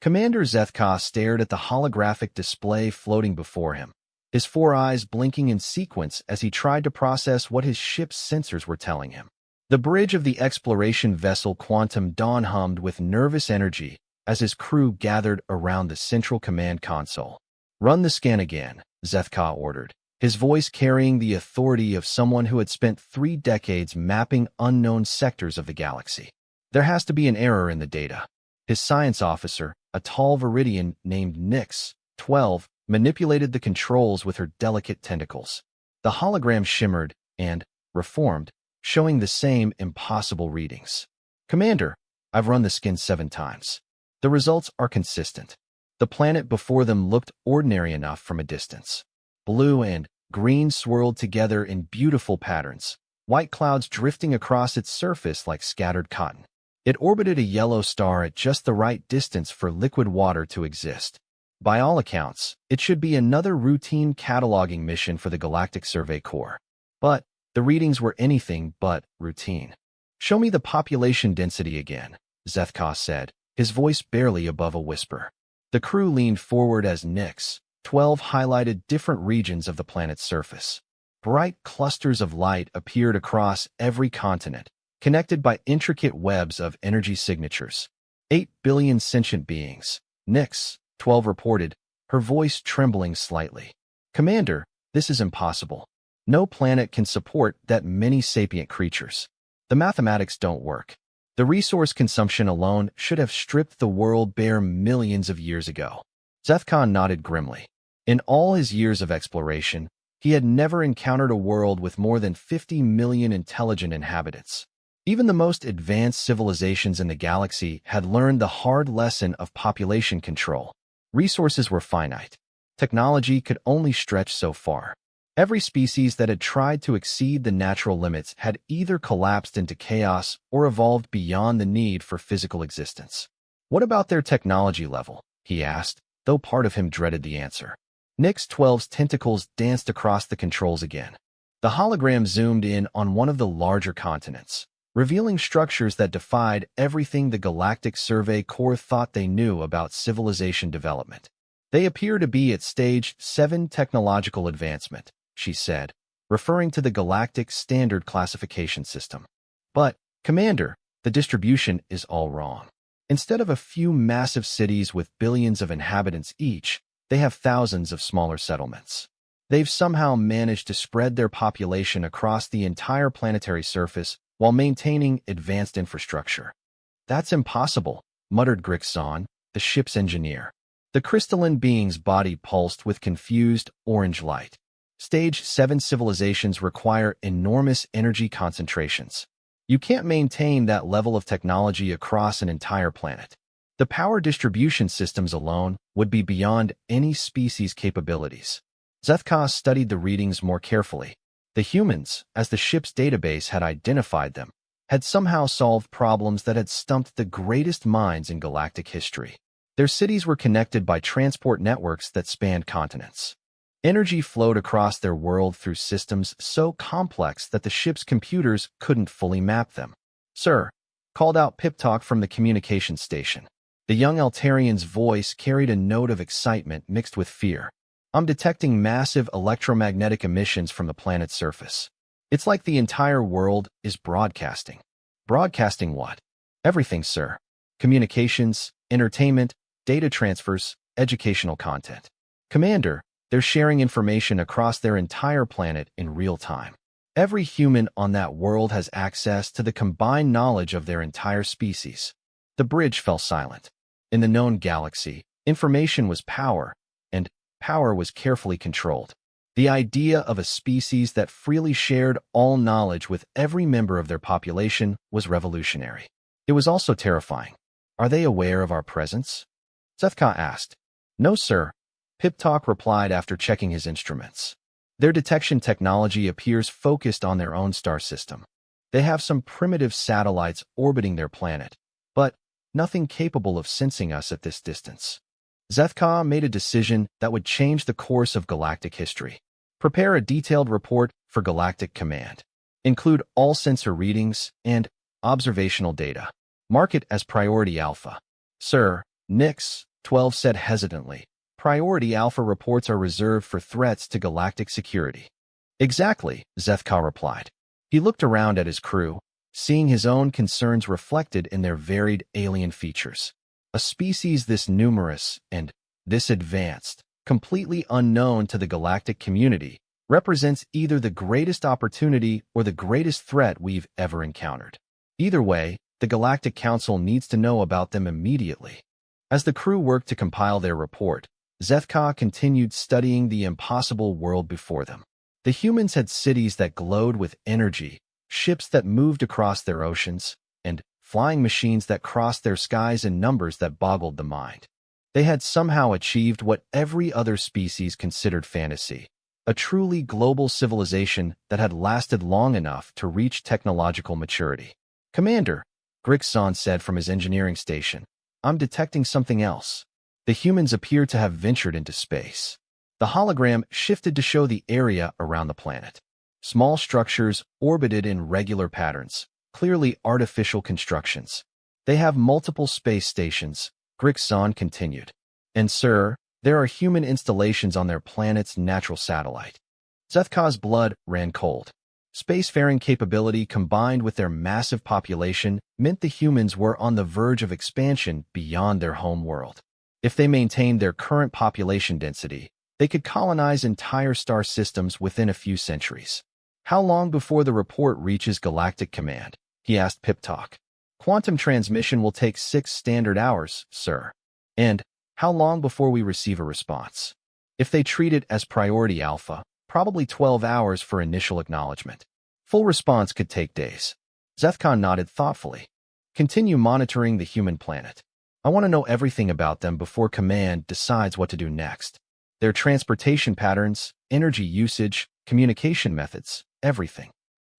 Commander Zethka stared at the holographic display floating before him, his four eyes blinking in sequence as he tried to process what his ship's sensors were telling him. The bridge of the exploration vessel Quantum Dawn hummed with nervous energy as his crew gathered around the central command console. "Run the scan again," Zethka ordered, his voice carrying the authority of someone who had spent 3 decades mapping unknown sectors of the galaxy. "There has to be an error in the data." His science officer, a tall Viridian named Nyx, 12, manipulated the controls with her delicate tentacles. The hologram shimmered and reformed, showing the same impossible readings. "Commander, I've run the skin 7 times. The results are consistent." The planet before them looked ordinary enough from a distance. Blue and green swirled together in beautiful patterns, white clouds drifting across its surface like scattered cotton. It orbited a yellow star at just the right distance for liquid water to exist. By all accounts, it should be another routine cataloging mission for the Galactic Survey Corps. But the readings were anything but routine. "Show me the population density again," Zethka said, his voice barely above a whisper. The crew leaned forward as Nyx, 12, highlighted different regions of the planet's surface. Bright clusters of light appeared across every continent, connected by intricate webs of energy signatures. 8 billion sentient beings, Nyx, 12 reported, her voice trembling slightly. "Commander, this is impossible. No planet can support that many sapient creatures. The mathematics don't work. The resource consumption alone should have stripped the world bare millions of years ago." Zethka nodded grimly. In all his years of exploration, he had never encountered a world with more than 50 million intelligent inhabitants. Even the most advanced civilizations in the galaxy had learned the hard lesson of population control. Resources were finite. Technology could only stretch so far. Every species that had tried to exceed the natural limits had either collapsed into chaos or evolved beyond the need for physical existence. "What about their technology level?" he asked, though part of him dreaded the answer. Nyx 12's tentacles danced across the controls again. The hologram zoomed in on one of the larger continents, revealing structures that defied everything the Galactic Survey Corps thought they knew about civilization development. "They appear to be at stage 7 technological advancement," she said, referring to the Galactic Standard Classification System. "But, Commander, the distribution is all wrong. Instead of a few massive cities with billions of inhabitants each, they have thousands of smaller settlements. They've somehow managed to spread their population across the entire planetary surface while maintaining advanced infrastructure." "That's impossible," muttered Grixon, the ship's engineer. The crystalline being's body pulsed with confused orange light. "Stage 7 civilizations require enormous energy concentrations. You can't maintain that level of technology across an entire planet. The power distribution systems alone would be beyond any species' capabilities." Zethka studied the readings more carefully. The humans, as the ship's database had identified them, had somehow solved problems that had stumped the greatest minds in galactic history. Their cities were connected by transport networks that spanned continents. Energy flowed across their world through systems so complex that the ship's computers couldn't fully map them. "Sir," called out Pip-Talk from the communications station. The young Altarian's voice carried a note of excitement mixed with fear. "I'm detecting massive electromagnetic emissions from the planet's surface. It's like the entire world is broadcasting." "Broadcasting what?" "Everything, sir. Communications, entertainment, data transfers, educational content. Commander, they're sharing information across their entire planet in real time. Every human on that world has access to the combined knowledge of their entire species." The bridge fell silent. In the known galaxy, information was power, and power was carefully controlled. The idea of a species that freely shared all knowledge with every member of their population was revolutionary. It was also terrifying. "Are they aware of our presence?" Zethka asked. "No, sir," Pip-Talk replied after checking his instruments. "Their detection technology appears focused on their own star system. They have some primitive satellites orbiting their planet, but nothing capable of sensing us at this distance." Zethka made a decision that would change the course of galactic history. "Prepare a detailed report for Galactic Command. Include all sensor readings and observational data. Mark it as Priority Alpha." "Sir," Nyx, 12 said hesitantly. Priority Alpha reports are reserved for threats to galactic security. Exactly, Zethka replied. He looked around at his crew, seeing his own concerns reflected in their varied alien features. A species this numerous and this advanced, completely unknown to the galactic community, represents either the greatest opportunity or the greatest threat we've ever encountered. Either way, the Galactic Council needs to know about them immediately. As the crew worked to compile their report, Zethka continued studying the impossible world before them. The humans had cities that glowed with energy, ships that moved across their oceans, and flying machines that crossed their skies in numbers that boggled the mind. They had somehow achieved what every other species considered fantasy, a truly global civilization that had lasted long enough to reach technological maturity. Commander, Grixon said from his engineering station, I'm detecting something else. The humans appear to have ventured into space. The hologram shifted to show the area around the planet. Small structures orbited in regular patterns, clearly artificial constructions. They have multiple space stations, Grixon continued. And sir, there are human installations on their planet's natural satellite. Zethka's blood ran cold. Spacefaring capability combined with their massive population meant the humans were on the verge of expansion beyond their home world. If they maintained their current population density, they could colonize entire star systems within a few centuries. How long before the report reaches Galactic Command? He asked Pip-Talk. Quantum transmission will take 6 standard hours, sir. And how long before we receive a response? If they treat it as priority alpha, probably 12 hours for initial acknowledgement. Full response could take days. Zethka nodded thoughtfully. Continue monitoring the human planet. I want to know everything about them before Command decides what to do next. Their transportation patterns, energy usage, communication methods, everything.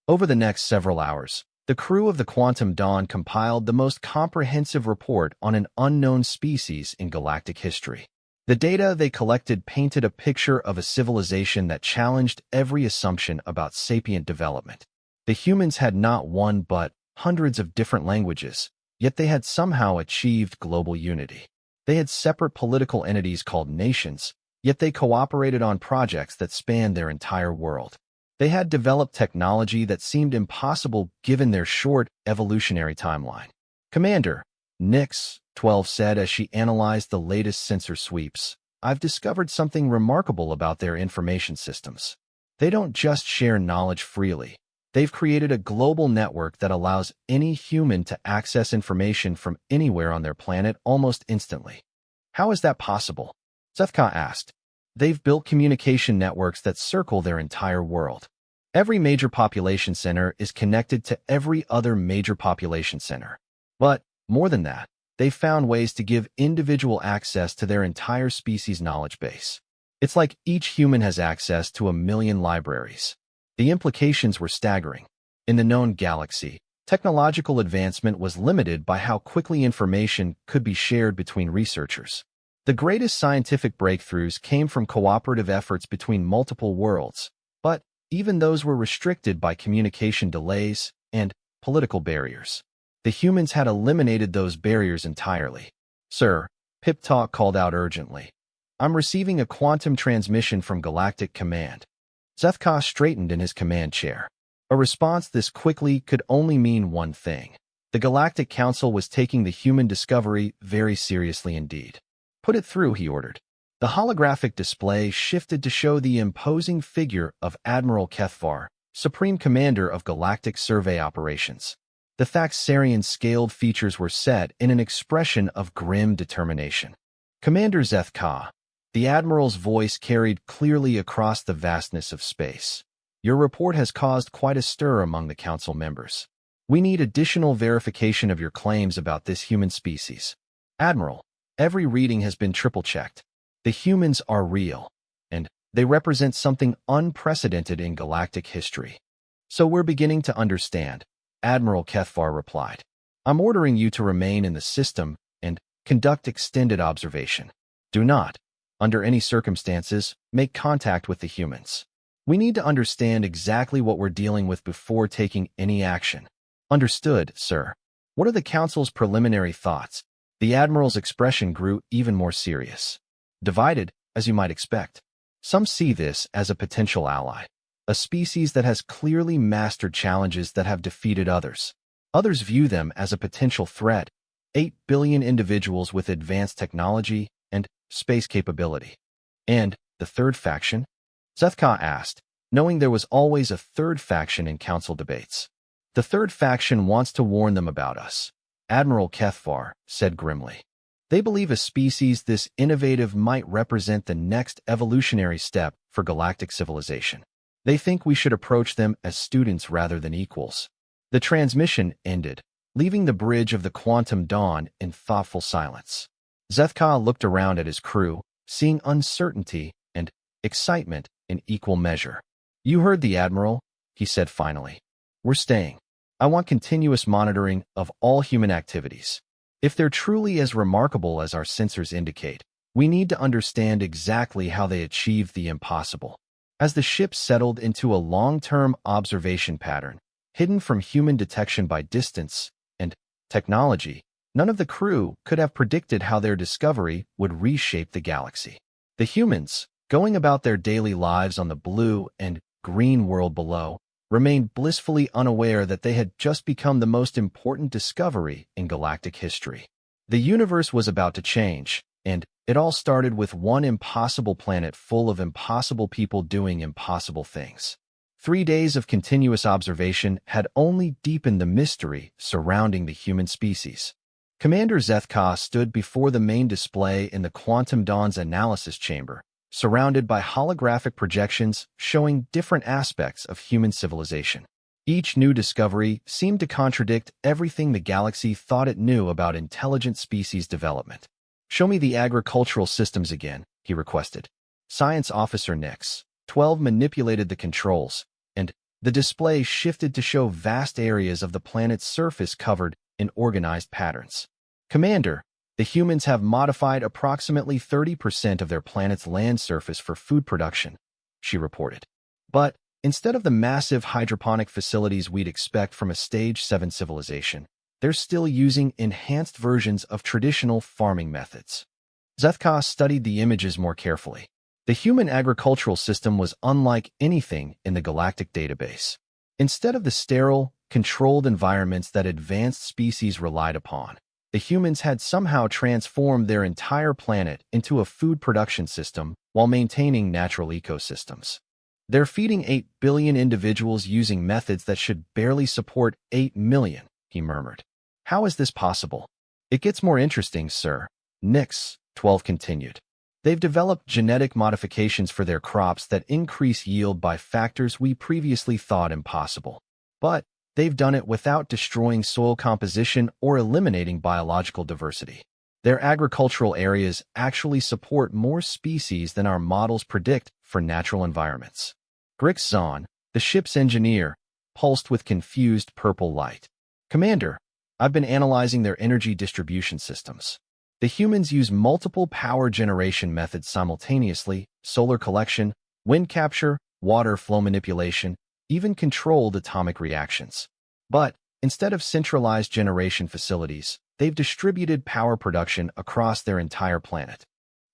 Over the next several hours, the crew of the Quantum Dawn compiled the most comprehensive report on an unknown species in galactic history. The data they collected painted a picture of a civilization that challenged every assumption about sapient development. The humans had not one but hundreds of different languages, yet they had somehow achieved global unity. They had separate political entities called nations, yet they cooperated on projects that spanned their entire world. They had developed technology that seemed impossible given their short evolutionary timeline. Commander, Nix, 12 said as she analyzed the latest sensor sweeps, I've discovered something remarkable about their information systems. They don't just share knowledge freely. They've created a global network that allows any human to access information from anywhere on their planet almost instantly. How is that possible? Zethka asked. They've built communication networks that circle their entire world. Every major population center is connected to every other major population center. But, more than that, they've found ways to give individual access to their entire species' knowledge base. It's like each human has access to 1 million libraries. The implications were staggering. In the known galaxy, technological advancement was limited by how quickly information could be shared between researchers. The greatest scientific breakthroughs came from cooperative efforts between multiple worlds, but even those were restricted by communication delays and political barriers. The humans had eliminated those barriers entirely. Sir, Pip-Talk called out urgently. I'm receiving a quantum transmission from Galactic Command. Zethka straightened in his command chair. A response this quickly could only mean one thing. The Galactic Council was taking the human discovery very seriously indeed. Put it through, he ordered. The holographic display shifted to show the imposing figure of Admiral Kethvar, Supreme Commander of Galactic Survey Operations. The Thaxarian scaled features were set in an expression of grim determination. Commander Zethka, the Admiral's voice carried clearly across the vastness of space. Your report has caused quite a stir among the Council members. We need additional verification of your claims about this human species. Admiral, every reading has been triple-checked. The humans are real, and they represent something unprecedented in galactic history. So we're beginning to understand, Admiral Kethvar replied. I'm ordering you to remain in the system and conduct extended observation. Do not, under any circumstances, make contact with the humans. We need to understand exactly what we're dealing with before taking any action. Understood, sir. What are the Council's preliminary thoughts? The Admiral's expression grew even more serious. Divided, as you might expect. Some see this as a potential ally, a species that has clearly mastered challenges that have defeated others. Others view them as a potential threat, 8 billion individuals with advanced technology and space capability. And the third faction? Zethka asked, knowing there was always a third faction in council debates. The third faction wants to warn them about us, Admiral Kethvar said grimly. They believe a species this innovative might represent the next evolutionary step for galactic civilization. They think we should approach them as students rather than equals. The transmission ended, leaving the bridge of the Quantum Dawn in thoughtful silence. Zethka looked around at his crew, seeing uncertainty and excitement in equal measure. You heard the Admiral, he said finally. We're staying. I want continuous monitoring of all human activities. If they're truly as remarkable as our sensors indicate, we need to understand exactly how they achieved the impossible. As the ship settled into a long-term observation pattern, hidden from human detection by distance and technology, none of the crew could have predicted how their discovery would reshape the galaxy. The humans, going about their daily lives on the blue and green world below, remained blissfully unaware that they had just become the most important discovery in galactic history. The universe was about to change, and it all started with one impossible planet full of impossible people doing impossible things. 3 days of continuous observation had only deepened the mystery surrounding the human species. Commander Zethka stood before the main display in the Quantum Dawn's analysis chamber, surrounded by holographic projections showing different aspects of human civilization. Each new discovery seemed to contradict everything the galaxy thought it knew about intelligent species development. Show me the agricultural systems again, he requested. Science Officer Nix, 12 manipulated the controls, and the display shifted to show vast areas of the planet's surface covered in organized patterns. Commander, the humans have modified approximately 30% of their planet's land surface for food production, she reported. But instead of the massive hydroponic facilities we'd expect from a Stage 7 civilization, they're still using enhanced versions of traditional farming methods. Zethka studied the images more carefully. The human agricultural system was unlike anything in the galactic database. Instead of the sterile, controlled environments that advanced species relied upon, the humans had somehow transformed their entire planet into a food production system while maintaining natural ecosystems. They're feeding 8 billion individuals using methods that should barely support 8 million, he murmured. How is this possible? It gets more interesting, sir, Nix, 12 continued. They've developed genetic modifications for their crops that increase yield by factors we previously thought impossible. But they've done it without destroying soil composition or eliminating biological diversity. Their agricultural areas actually support more species than our models predict for natural environments. Grix Zahn, the ship's engineer, pulsed with confused purple light. Commander, I've been analyzing their energy distribution systems. The humans use multiple power generation methods simultaneously: solar collection, wind capture, water flow manipulation, even controlled atomic reactions. But instead of centralized generation facilities, they've distributed power production across their entire planet.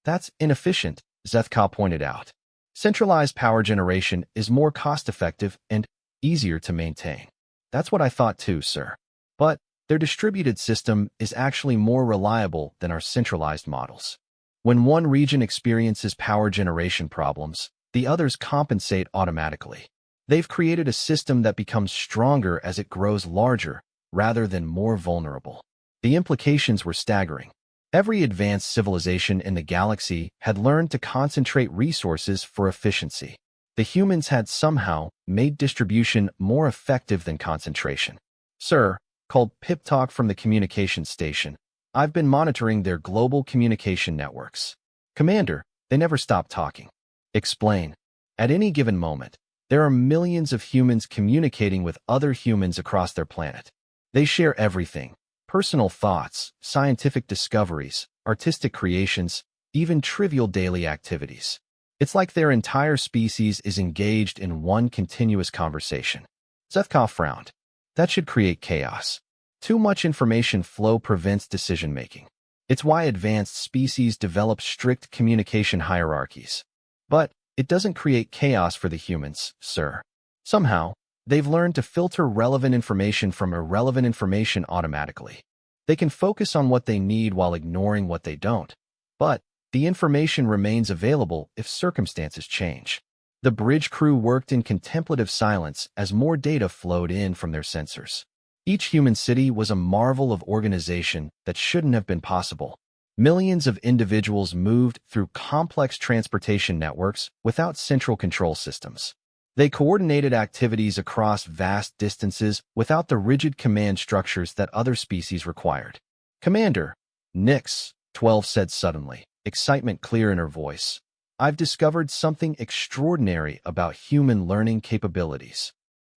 That's inefficient, Zethka pointed out. Centralized power generation is more cost-effective and easier to maintain. That's what I thought too, sir. But their distributed system is actually more reliable than our centralized models. When one region experiences power generation problems, the others compensate automatically. They've created a system that becomes stronger as it grows larger, rather than more vulnerable. The implications were staggering. Every advanced civilization in the galaxy had learned to concentrate resources for efficiency. The humans had somehow made distribution more effective than concentration. Sir, called Pip Talk from the communications station, I've been monitoring their global communication networks. Commander, they never stop talking. Explain. At any given moment, there are millions of humans communicating with other humans across their planet. They share everything: personal thoughts, scientific discoveries, artistic creations, even trivial daily activities. It's like their entire species is engaged in one continuous conversation. Zethka frowned. That should create chaos. Too much information flow prevents decision-making. It's why advanced species develop strict communication hierarchies. But it doesn't create chaos for the humans, sir. Somehow, they've learned to filter relevant information from irrelevant information automatically. They can focus on what they need while ignoring what they don't. But the information remains available if circumstances change. The bridge crew worked in contemplative silence as more data flowed in from their sensors. Each human city was a marvel of organization that shouldn't have been possible. Millions of individuals moved through complex transportation networks without central control systems. They coordinated activities across vast distances without the rigid command structures that other species required. "Commander," Nyx, 12 said suddenly, excitement clear in her voice. "I've discovered something extraordinary about human learning capabilities."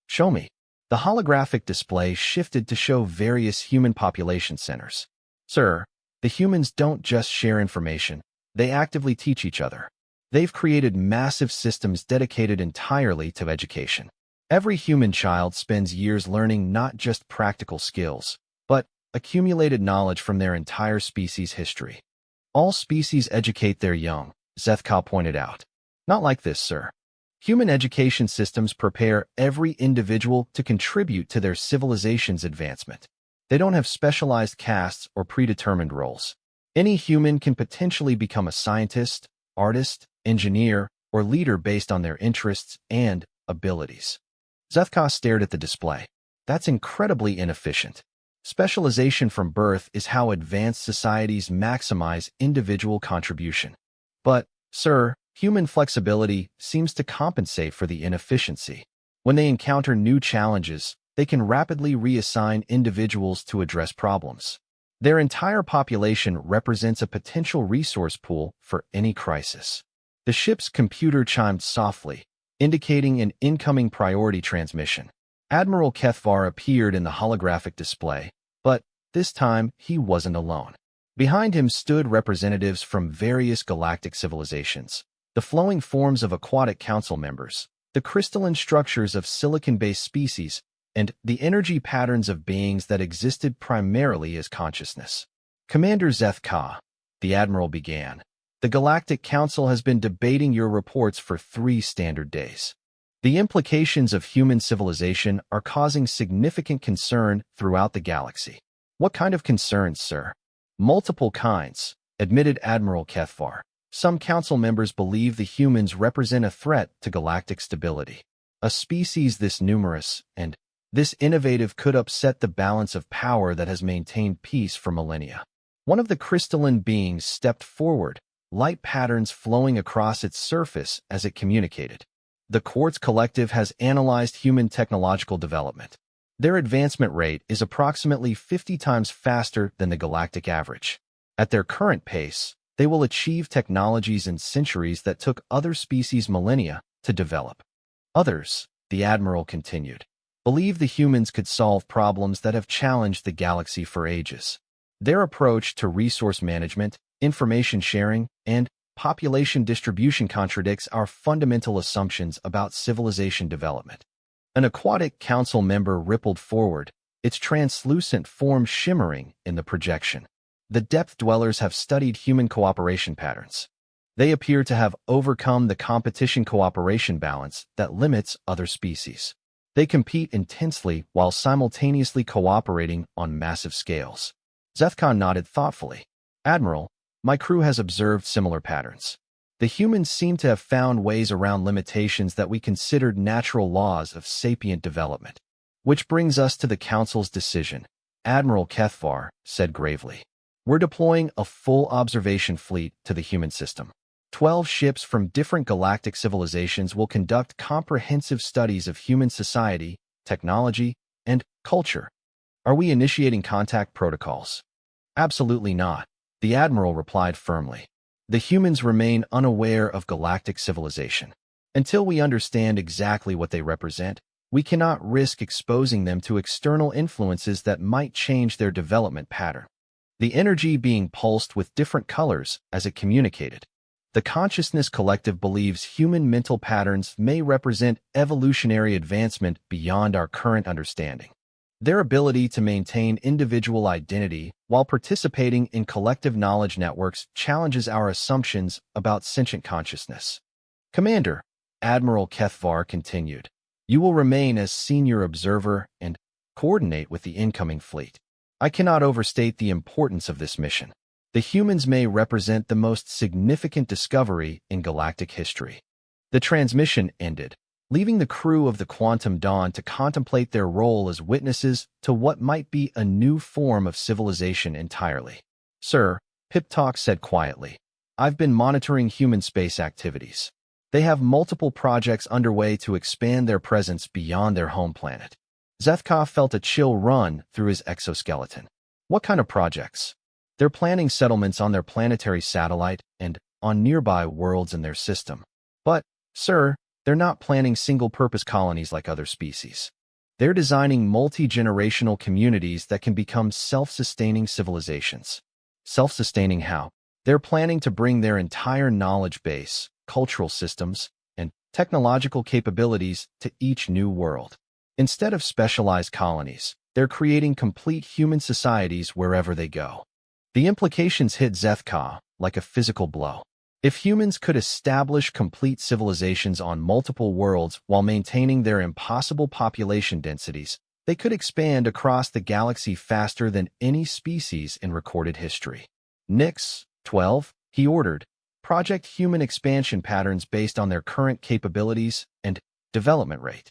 "Show me." The holographic display shifted to show various human population centers. "Sir, the humans don't just share information, they actively teach each other. They've created massive systems dedicated entirely to education. Every human child spends years learning not just practical skills, but accumulated knowledge from their entire species' history. All species educate their young," Zethka pointed out. "Not like this, sir. Human education systems prepare every individual to contribute to their civilization's advancement. They don't have specialized castes or predetermined roles. Any human can potentially become a scientist, artist, engineer, or leader based on their interests and abilities." Zethka stared at the display. "That's incredibly inefficient. Specialization from birth is how advanced societies maximize individual contribution. But, sir, human flexibility seems to compensate for the inefficiency. When they encounter new challenges, they can rapidly reassign individuals to address problems. Their entire population represents a potential resource pool for any crisis." The ship's computer chimed softly, indicating an incoming priority transmission. Admiral Kethvar appeared in the holographic display, but this time he wasn't alone. Behind him stood representatives from various galactic civilizations, the flowing forms of aquatic council members, the crystalline structures of silicon-based species, and the energy patterns of beings that existed primarily as consciousness. "Commander Zethka," the Admiral began, "the Galactic Council has been debating your reports for 3 standard days. The implications of human civilization are causing significant concern throughout the galaxy." "What kind of concerns, sir?" "Multiple kinds," admitted Admiral Kethvar. "Some council members believe the humans represent a threat to galactic stability. A species this numerous and this innovative could upset the balance of power that has maintained peace for millennia." One of the crystalline beings stepped forward, light patterns flowing across its surface as it communicated. "The Quartz Collective has analyzed human technological development. Their advancement rate is approximately 50 times faster than the galactic average. At their current pace, they will achieve technologies in centuries that took other species millennia to develop. Others," the Admiral continued, "believe the humans could solve problems that have challenged the galaxy for ages. Their approach to resource management, information sharing, and population distribution contradicts our fundamental assumptions about civilization development." An aquatic council member rippled forward, its translucent form shimmering in the projection. "The depth dwellers have studied human cooperation patterns. They appear to have overcome the competition cooperation balance that limits other species. They compete intensely while simultaneously cooperating on massive scales." Zethka nodded thoughtfully. "Admiral, my crew has observed similar patterns. The humans seem to have found ways around limitations that we considered natural laws of sapient development." "Which brings us to the Council's decision," Admiral Kethvar said gravely. "We're deploying a full observation fleet to the human system. 12 ships from different galactic civilizations will conduct comprehensive studies of human society, technology, and culture." "Are we initiating contact protocols?" "Absolutely not," the Admiral replied firmly. "The humans remain unaware of galactic civilization. Until we understand exactly what they represent, we cannot risk exposing them to external influences that might change their development pattern." The energy being pulsed with different colors as it communicated. "The Consciousness Collective believes human mental patterns may represent evolutionary advancement beyond our current understanding. Their ability to maintain individual identity while participating in collective knowledge networks challenges our assumptions about sentient consciousness. Commander, Admiral Kethvar continued, you will remain as senior observer and coordinate with the incoming fleet. I cannot overstate the importance of this mission. The humans may represent the most significant discovery in galactic history. The transmission ended, leaving the crew of the Quantum Dawn to contemplate their role as witnesses to what might be a new form of civilization entirely. Sir, Pip-Talk said quietly, I've been monitoring human space activities. They have multiple projects underway to expand their presence beyond their home planet. Zethkov felt a chill run through his exoskeleton. What kind of projects? They're planning settlements on their planetary satellite and on nearby worlds in their system. But, sir, they're not planning single-purpose colonies like other species. They're designing multi-generational communities that can become self-sustaining civilizations. Self-sustaining how? They're planning to bring their entire knowledge base, cultural systems, and technological capabilities to each new world. Instead of specialized colonies, they're creating complete human societies wherever they go. The implications hit Zethka like a physical blow. If humans could establish complete civilizations on multiple worlds while maintaining their impossible population densities, they could expand across the galaxy faster than any species in recorded history. Nix, 12, he ordered, project human expansion patterns based on their current capabilities and development rate.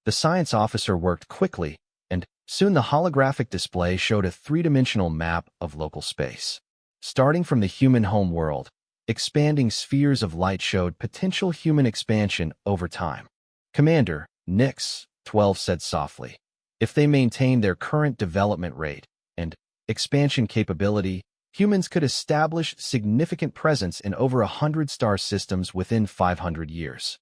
The science officer worked quickly, and soon the holographic display showed a three-dimensional map of local space. Starting from the human home world, expanding spheres of light showed potential human expansion over time. Commander, Nix, 12 said softly, if they maintain their current development rate and expansion capability, humans could establish significant presence in over 100 star systems within 500 years.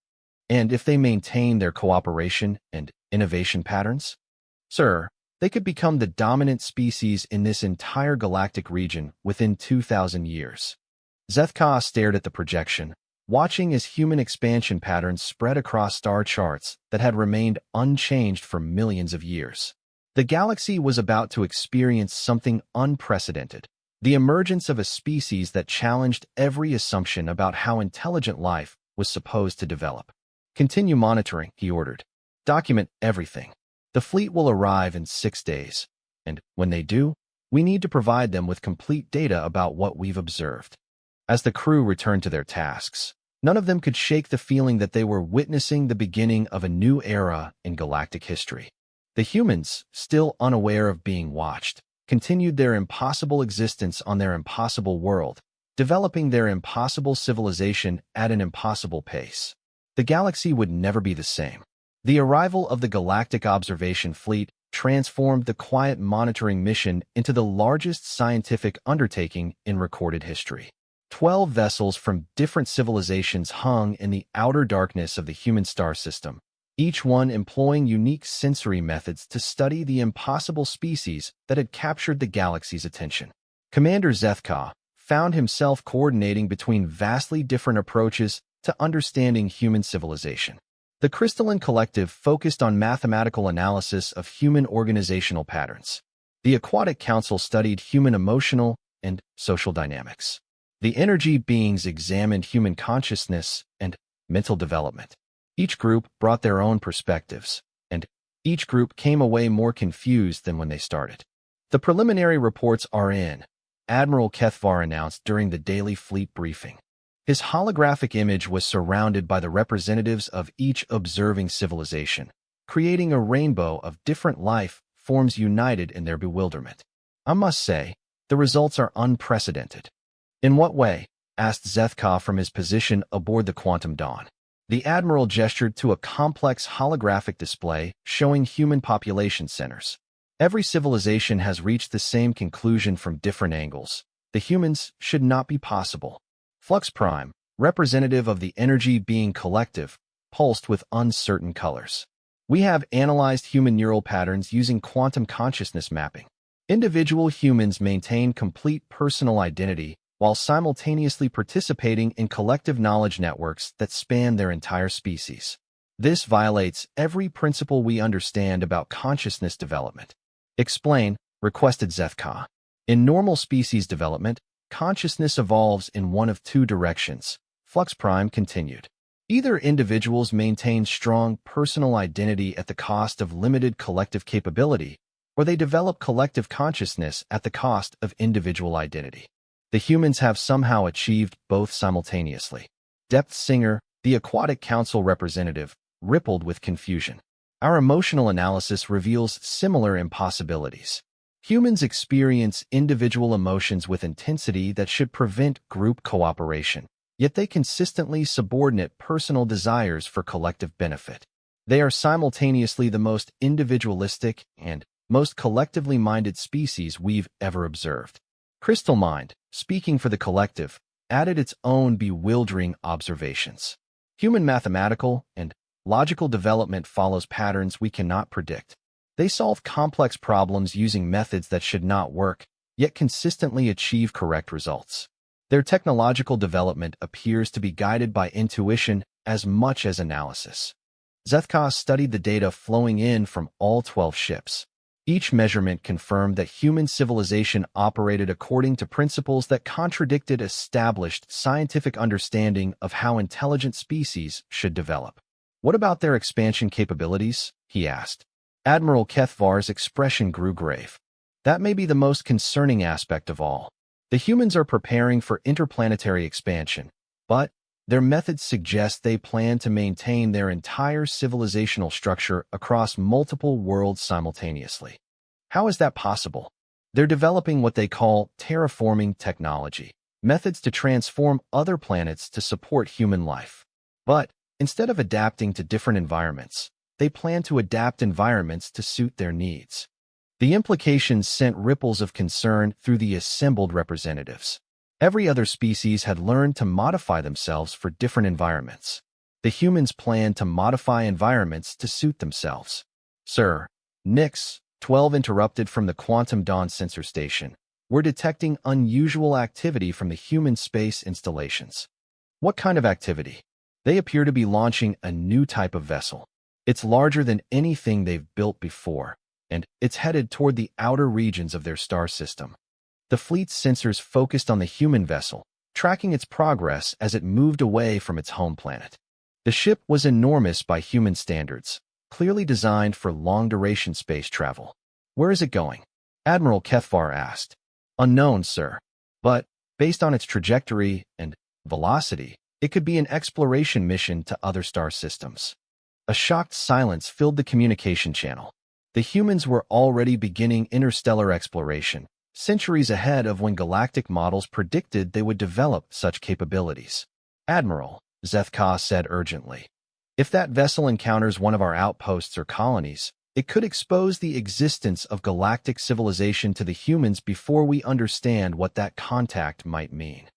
And if they maintain their cooperation and innovation patterns? Sir, they could become the dominant species in this entire galactic region within 2,000 years. Zethka stared at the projection, watching as human expansion patterns spread across star charts that had remained unchanged for millions of years. The galaxy was about to experience something unprecedented, the emergence of a species that challenged every assumption about how intelligent life was supposed to develop. Continue monitoring, he ordered. Document everything. The fleet will arrive in 6 days, and when they do, we need to provide them with complete data about what we've observed. As the crew returned to their tasks, none of them could shake the feeling that they were witnessing the beginning of a new era in galactic history. The humans, still unaware of being watched, continued their impossible existence on their impossible world, developing their impossible civilization at an impossible pace. The galaxy would never be the same. The arrival of the Galactic Observation Fleet transformed the quiet monitoring mission into the largest scientific undertaking in recorded history. 12 vessels from different civilizations hung in the outer darkness of the human star system, each one employing unique sensory methods to study the impossible species that had captured the galaxy's attention. Commander Zethka found himself coordinating between vastly different approaches to understanding human civilization. The Crystalline Collective focused on mathematical analysis of human organizational patterns. The Aquatic Council studied human emotional and social dynamics. The Energy Beings examined human consciousness and mental development. Each group brought their own perspectives, and each group came away more confused than when they started. The preliminary reports are in, Admiral Kethvar announced during the daily fleet briefing. His holographic image was surrounded by the representatives of each observing civilization, creating a rainbow of different life forms united in their bewilderment. I must say, the results are unprecedented. In what way? Asked Zethka from his position aboard the Quantum Dawn. The Admiral gestured to a complex holographic display showing human population centers. Every civilization has reached the same conclusion from different angles. The humans should not be possible. Flux Prime, representative of the Energy Being Collective, pulsed with uncertain colors. We have analyzed human neural patterns using quantum consciousness mapping. Individual humans maintain complete personal identity while simultaneously participating in collective knowledge networks that span their entire species. This violates every principle we understand about consciousness development. Explain, requested Zethka. In normal species development, consciousness evolves in one of two directions, Flux Prime continued. Either individuals maintain strong personal identity at the cost of limited collective capability, or they develop collective consciousness at the cost of individual identity. The humans have somehow achieved both simultaneously. Depth Singer, the Aquatic Council representative, rippled with confusion. Our emotional analysis reveals similar impossibilities. Humans experience individual emotions with intensity that should prevent group cooperation, yet they consistently subordinate personal desires for collective benefit. They are simultaneously the most individualistic and most collectively minded species we've ever observed. Crystal Mind, speaking for the collective, added its own bewildering observations. Human mathematical and logical development follows patterns we cannot predict. They solve complex problems using methods that should not work, yet consistently achieve correct results. Their technological development appears to be guided by intuition as much as analysis. Zethka studied the data flowing in from all 12 ships. Each measurement confirmed that human civilization operated according to principles that contradicted established scientific understanding of how intelligent species should develop. What about their expansion capabilities? He asked. Admiral Kethvar's expression grew grave. That may be the most concerning aspect of all. The humans are preparing for interplanetary expansion, but their methods suggest they plan to maintain their entire civilizational structure across multiple worlds simultaneously. How is that possible? They're developing what they call terraforming technology, methods to transform other planets to support human life. But instead of adapting to different environments, they plan to adapt environments to suit their needs. The implications sent ripples of concern through the assembled representatives. Every other species had learned to modify themselves for different environments. The humans planned to modify environments to suit themselves. Sir, Nix, 12 interrupted from the Quantum Dawn sensor station. We're detecting unusual activity from the human space installations. What kind of activity? They appear to be launching a new type of vessel. It's larger than anything they've built before, and it's headed toward the outer regions of their star system. The fleet's sensors focused on the human vessel, tracking its progress as it moved away from its home planet. The ship was enormous by human standards, clearly designed for long-duration space travel. Where is it going? Admiral Kethvar asked. Unknown, sir. But, based on its trajectory and velocity, it could be an exploration mission to other star systems. A shocked silence filled the communication channel. The humans were already beginning interstellar exploration, centuries ahead of when galactic models predicted they would develop such capabilities. Admiral, Zethka said urgently, if that vessel encounters one of our outposts or colonies, it could expose the existence of galactic civilization to the humans before we understand what that contact might mean.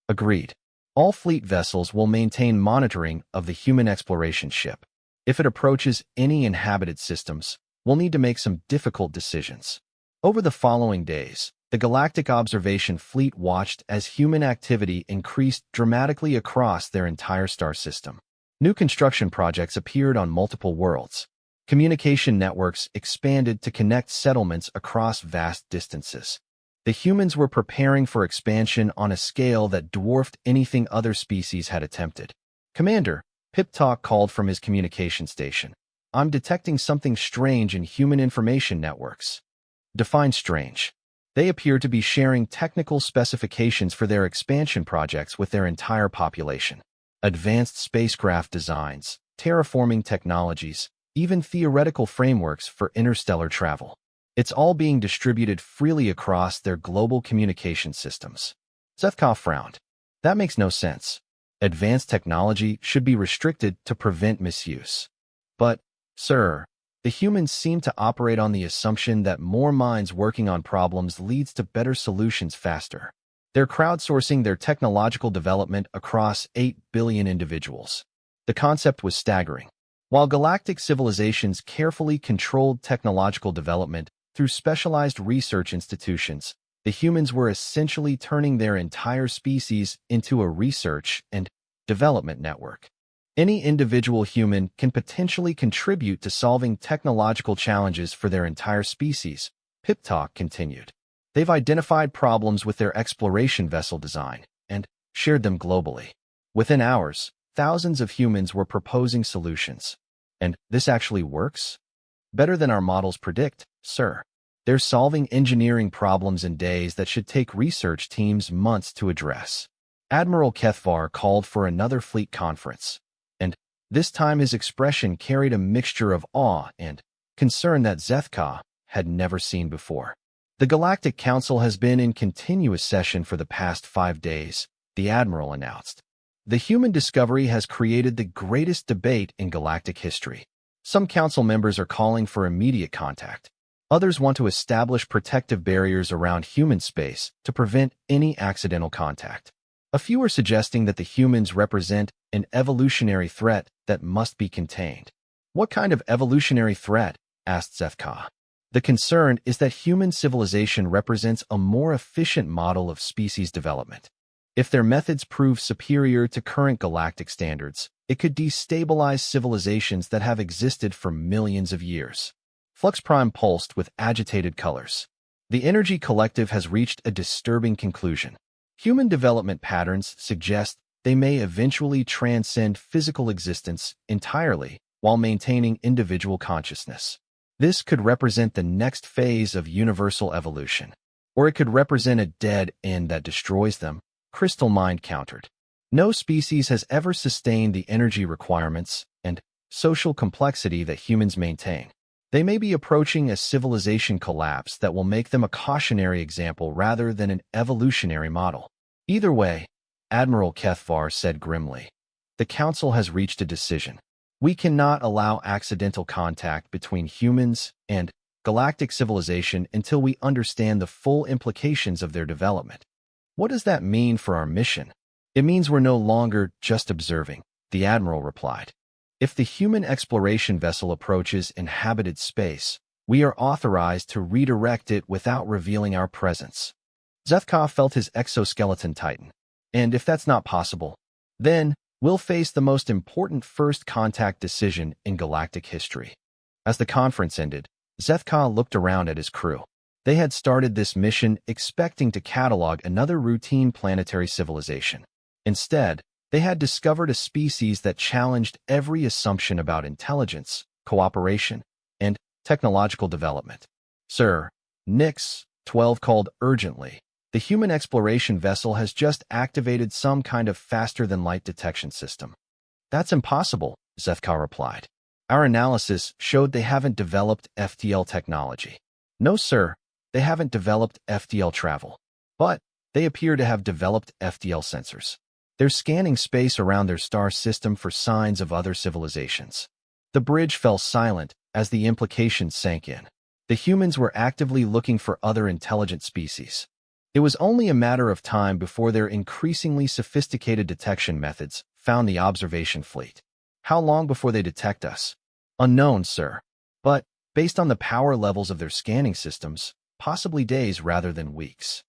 Agreed. All fleet vessels will maintain monitoring of the human exploration ship. If it approaches any inhabited systems, we'll need to make some difficult decisions. Over the following days, the Galactic Observation Fleet watched as human activity increased dramatically across their entire star system. New construction projects appeared on multiple worlds. Communication networks expanded to connect settlements across vast distances. The humans were preparing for expansion on a scale that dwarfed anything other species had attempted. Commander, Pip-Talk called from his communication station. I'm detecting something strange in human information networks. Define strange. They appear to be sharing technical specifications for their expansion projects with their entire population. Advanced spacecraft designs, terraforming technologies, even theoretical frameworks for interstellar travel. It's all being distributed freely across their global communication systems. Zethka frowned. That makes no sense. Advanced technology should be restricted to prevent misuse. But, sir, the humans seem to operate on the assumption that more minds working on problems leads to better solutions faster. They're crowdsourcing their technological development across 8 billion individuals. The concept was staggering. While galactic civilizations carefully controlled technological development through specialized research institutions, the humans were essentially turning their entire species into a research and development network. Any individual human can potentially contribute to solving technological challenges for their entire species, Pip Talk continued. They've identified problems with their exploration vessel design and shared them globally. Within hours, thousands of humans were proposing solutions. And this actually works? Better than our models predict, sir. They're solving engineering problems in days that should take research teams months to address. Admiral Kethvar called for another fleet conference, and this time his expression carried a mixture of awe and concern that Zethka had never seen before. The Galactic Council has been in continuous session for the past 5 days, the Admiral announced. The human discovery has created the greatest debate in galactic history. Some council members are calling for immediate contact. Others want to establish protective barriers around human space to prevent any accidental contact. A few are suggesting that the humans represent an evolutionary threat that must be contained. What kind of evolutionary threat? Asked Zethka. The concern is that human civilization represents a more efficient model of species development. If their methods prove superior to current galactic standards, it could destabilize civilizations that have existed for millions of years. Flux Prime pulsed with agitated colors. The Energy Collective has reached a disturbing conclusion. Human development patterns suggest they may eventually transcend physical existence entirely while maintaining individual consciousness. This could represent the next phase of universal evolution. Or it could represent a dead end that destroys them, Crystal Mind countered. No species has ever sustained the energy requirements and social complexity that humans maintain. They may be approaching a civilization collapse that will make them a cautionary example rather than an evolutionary model. Either way, Admiral Kethvar said grimly, the Council has reached a decision. We cannot allow accidental contact between humans and galactic civilization until we understand the full implications of their development. What does that mean for our mission? It means we're no longer just observing, the Admiral replied. If the human exploration vessel approaches inhabited space, we are authorized to redirect it without revealing our presence. Zethka felt his exoskeleton tighten. And if that's not possible, then we'll face the most important first contact decision in galactic history. As the conference ended, Zethka looked around at his crew. They had started this mission expecting to catalog another routine planetary civilization. Instead, they had discovered a species that challenged every assumption about intelligence, cooperation, and technological development. Sir, Nix 12 called urgently. The human exploration vessel has just activated some kind of faster-than-light detection system. That's impossible, Zethka replied. Our analysis showed they haven't developed FTL technology. No, sir, they haven't developed FTL travel. But they appear to have developed FTL sensors. They're scanning space around their star system for signs of other civilizations. The bridge fell silent as the implications sank in. The humans were actively looking for other intelligent species. It was only a matter of time before their increasingly sophisticated detection methods found the observation fleet. How long before they detect us? Unknown, sir. But, based on the power levels of their scanning systems, possibly days rather than weeks.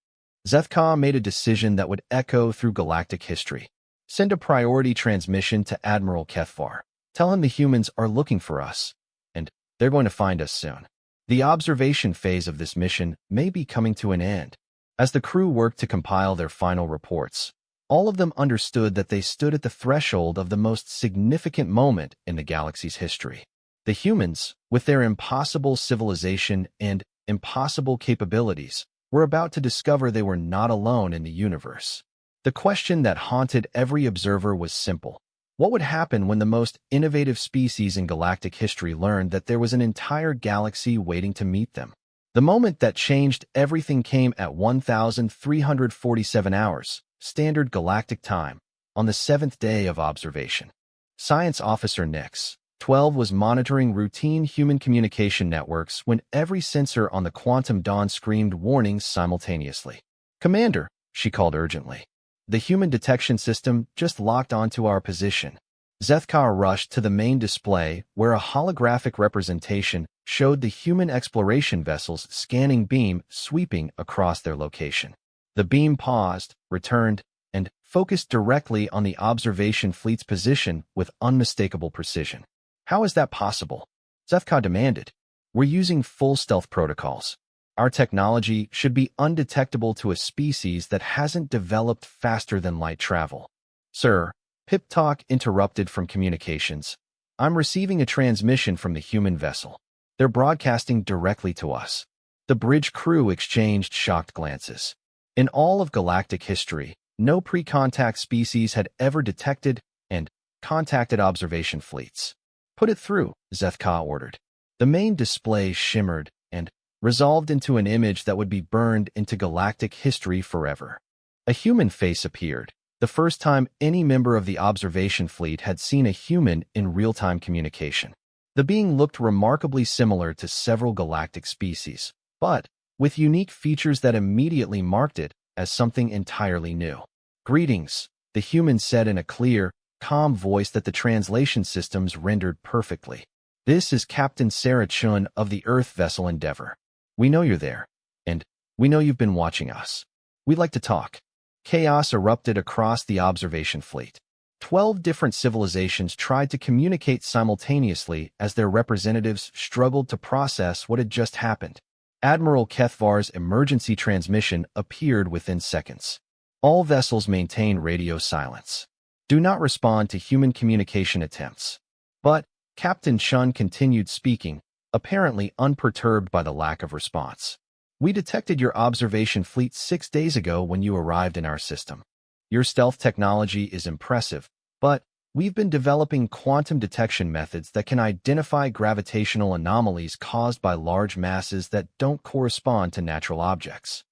Zethka made a decision that would echo through galactic history. Send a priority transmission to Admiral Kethvar. Tell him the humans are looking for us, and they're going to find us soon. The observation phase of this mission may be coming to an end. As the crew worked to compile their final reports, all of them understood that they stood at the threshold of the most significant moment in the galaxy's history. The humans, with their impossible civilization and impossible capabilities, were about to discover they were not alone in the universe. The question that haunted every observer was simple. What would happen when the most innovative species in galactic history learned that there was an entire galaxy waiting to meet them? The moment that changed everything came at 1,347 hours, standard galactic time, on the 7th day of observation. Science Officer Nix 12 was monitoring routine human communication networks when every sensor on the Quantum Dawn screamed warnings simultaneously. Commander, she called urgently. The human detection system just locked onto our position. Zethka rushed to the main display where a holographic representation showed the human exploration vessel's scanning beam sweeping across their location. The beam paused, returned, and focused directly on the observation fleet's position with unmistakable precision. How is that possible? Zethka demanded. We're using full stealth protocols. Our technology should be undetectable to a species that hasn't developed faster than light travel. Sir, Pip Talk interrupted from communications. I'm receiving a transmission from the human vessel. They're broadcasting directly to us. The bridge crew exchanged shocked glances. In all of galactic history, no pre-contact species had ever detected and contacted observation fleets. Put it through, Zethka ordered. The main display shimmered and resolved into an image that would be burned into galactic history forever. A human face appeared, the first time any member of the observation fleet had seen a human in real-time communication. The being looked remarkably similar to several galactic species, but with unique features that immediately marked it as something entirely new. Greetings, the human said in a clear, calm voice that the translation systems rendered perfectly. This is Captain Sarah Chun of the Earth vessel Endeavor. We know you're there, and we know you've been watching us. We'd like to talk. Chaos erupted across the observation fleet. 12 different civilizations tried to communicate simultaneously as their representatives struggled to process what had just happened. Admiral Kethvar's emergency transmission appeared within seconds. All vessels maintain radio silence. Do not respond to human communication attempts. But Captain Chun continued speaking, apparently unperturbed by the lack of response. We detected your observation fleet 6 days ago when you arrived in our system. Your stealth technology is impressive, but we've been developing quantum detection methods that can identify gravitational anomalies caused by large masses that don't correspond to natural objects.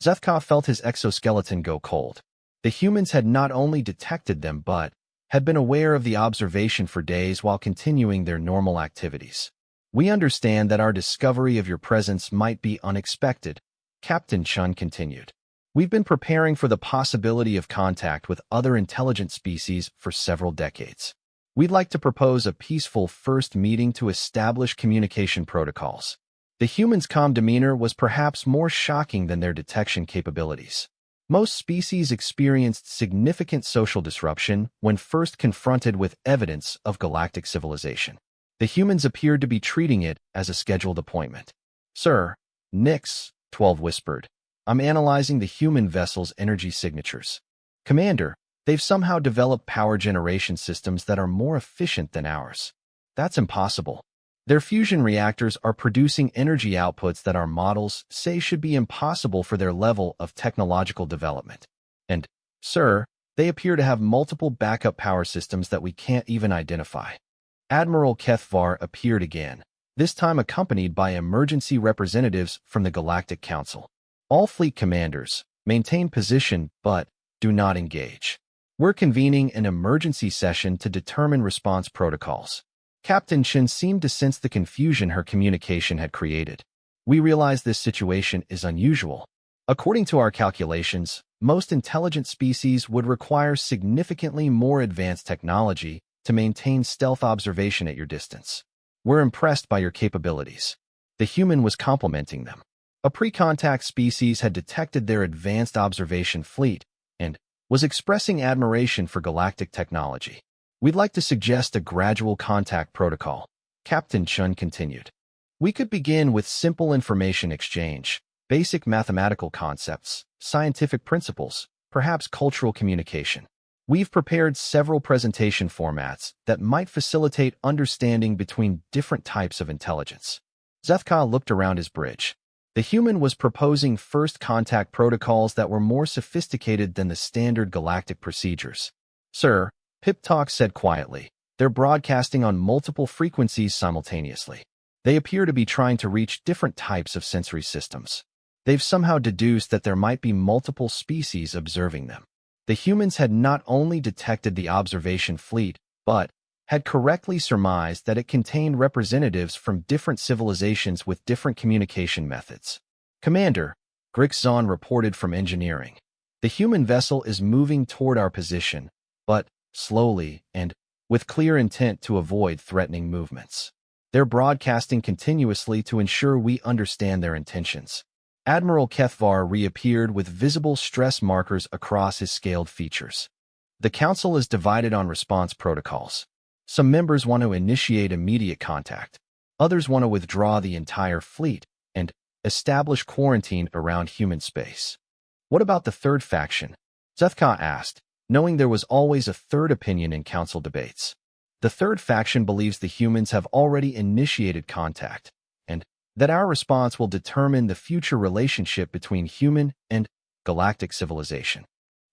Zethka felt his exoskeleton go cold. The humans had not only detected them but had been aware of the observation for days while continuing their normal activities. We understand that our discovery of your presence might be unexpected, Captain Chun continued. We've been preparing for the possibility of contact with other intelligent species for several decades. We'd like to propose a peaceful first meeting to establish communication protocols. The humans' calm demeanor was perhaps more shocking than their detection capabilities. Most species experienced significant social disruption when first confronted with evidence of galactic civilization. The humans appeared to be treating it as a scheduled appointment. Sir, Nix, 12 whispered. I'm analyzing the human vessel's energy signatures. Commander, they've somehow developed power generation systems that are more efficient than ours. That's impossible. Their fusion reactors are producing energy outputs that our models say should be impossible for their level of technological development. And, sir, they appear to have multiple backup power systems that we can't even identify. Admiral Kethvar appeared again, this time accompanied by emergency representatives from the Galactic Council. All fleet commanders, maintain position but do not engage. We're convening an emergency session to determine response protocols. Captain Chin seemed to sense the confusion her communication had created. We realize this situation is unusual. According to our calculations, most intelligent species would require significantly more advanced technology to maintain stealth observation at your distance. We're impressed by your capabilities. The human was complimenting them. A pre-contact species had detected their advanced observation fleet and was expressing admiration for galactic technology. We'd like to suggest a gradual contact protocol, Captain Chun continued. We could begin with simple information exchange, basic mathematical concepts, scientific principles, perhaps cultural communication. We've prepared several presentation formats that might facilitate understanding between different types of intelligence. Zethka looked around his bridge. The human was proposing first contact protocols that were more sophisticated than the standard galactic procedures. Sir, Pip Talk said quietly, they're broadcasting on multiple frequencies simultaneously. They appear to be trying to reach different types of sensory systems. They've somehow deduced that there might be multiple species observing them. The humans had not only detected the observation fleet, but had correctly surmised that it contained representatives from different civilizations with different communication methods. Commander, Grixon reported from engineering. The human vessel is moving toward our position, but slowly and with clear intent to avoid threatening movements. They're broadcasting continuously to ensure we understand their intentions. Admiral Kethvar reappeared with visible stress markers across his scaled features. The Council is divided on response protocols. Some members want to initiate immediate contact. Others want to withdraw the entire fleet and establish quarantine around human space. What about the third faction? Zethka asked, knowing there was always a third opinion in council debates. The third faction believes the humans have already initiated contact, and that our response will determine the future relationship between human and galactic civilization.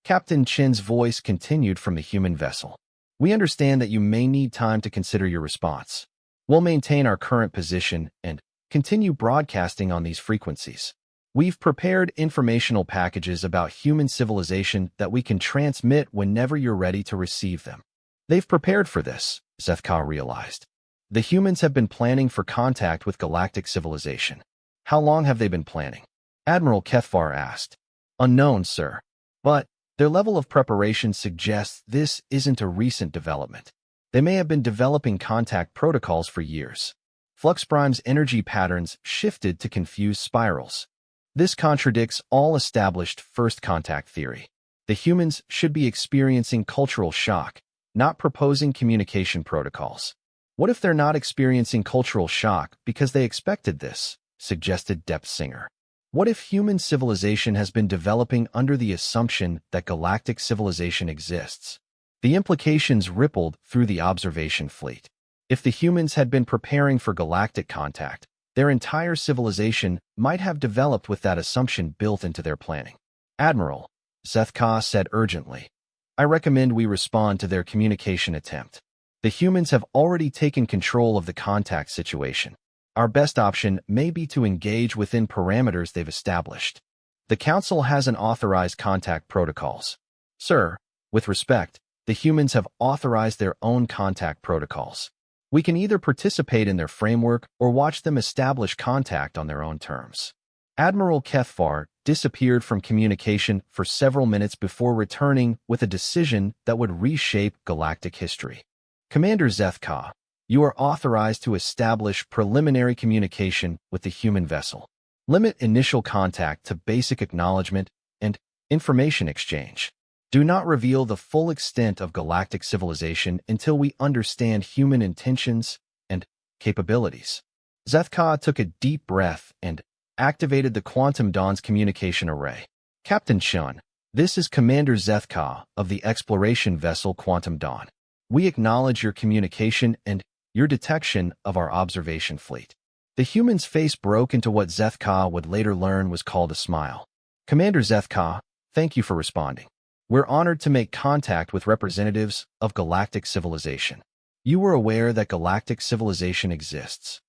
Captain Chin's voice continued from the human vessel. We understand that you may need time to consider your response. We'll maintain our current position and continue broadcasting on these frequencies. We've prepared informational packages about human civilization that we can transmit whenever you're ready to receive them. They've prepared for this, Zethka realized. The humans have been planning for contact with galactic civilization. How long have they been planning? Admiral Kethvar asked. Unknown, sir. But their level of preparation suggests this isn't a recent development. They may have been developing contact protocols for years. Fluxprime's energy patterns shifted to confuse spirals. This contradicts all established first contact theory. The humans should be experiencing cultural shock, not proposing communication protocols. What if they're not experiencing cultural shock because they expected this? Suggested Depth Singer. What if human civilization has been developing under the assumption that galactic civilization exists? The implications rippled through the observation fleet. If the humans had been preparing for galactic contact, their entire civilization might have developed with that assumption built into their planning. Admiral, Zethka said urgently, I recommend we respond to their communication attempt. The humans have already taken control of the contact situation. Our best option may be to engage within parameters they've established. The Council hasn't authorized contact protocols. Sir, with respect, the humans have authorized their own contact protocols. We can either participate in their framework or watch them establish contact on their own terms. Admiral Kethvar disappeared from communication for several minutes before returning with a decision that would reshape galactic history. Commander Zethka, you are authorized to establish preliminary communication with the human vessel. Limit initial contact to basic acknowledgement and information exchange. Do not reveal the full extent of galactic civilization until we understand human intentions and capabilities. Zethka took a deep breath and activated the Quantum Dawn's communication array. Captain Chun, this is Commander Zethka of the exploration vessel Quantum Dawn. We acknowledge your communication and your detection of our observation fleet. The human's face broke into what Zethka would later learn was called a smile. Commander Zethka, thank you for responding. We're honored to make contact with representatives of galactic civilization. You were aware that galactic civilization exists.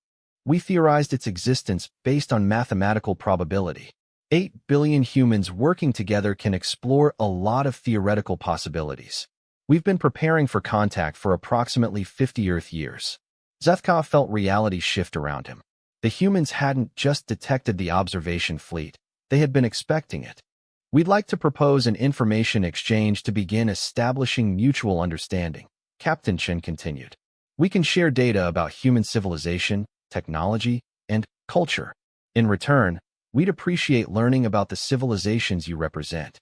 We theorized its existence based on mathematical probability. 8 billion humans working together can explore a lot of theoretical possibilities. We've been preparing for contact for approximately 50 Earth years. Zethka felt reality shift around him. The humans hadn't just detected the observation fleet, they had been expecting it. We'd like to propose an information exchange to begin establishing mutual understanding, Captain Chen continued. We can share data about human civilization, technology, and culture. In return, we'd appreciate learning about the civilizations you represent.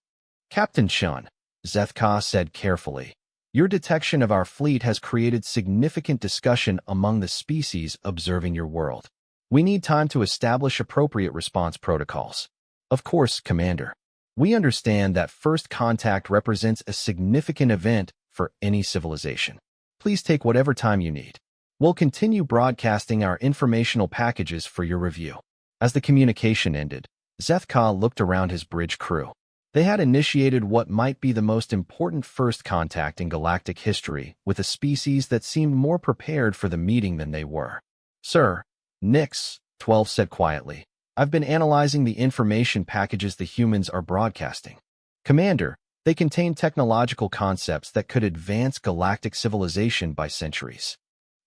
Captain Chen, Zethka said carefully, your detection of our fleet has created significant discussion among the species observing your world. We need time to establish appropriate response protocols. Of course, Commander. We understand that first contact represents a significant event for any civilization. Please take whatever time you need. We'll continue broadcasting our informational packages for your review. As the communication ended, Zethka looked around his bridge crew. They had initiated what might be the most important first contact in galactic history with a species that seemed more prepared for the meeting than they were. Sir, Nix, 12 said quietly, I've been analyzing the information packages the humans are broadcasting. Commander, they contain technological concepts that could advance galactic civilization by centuries.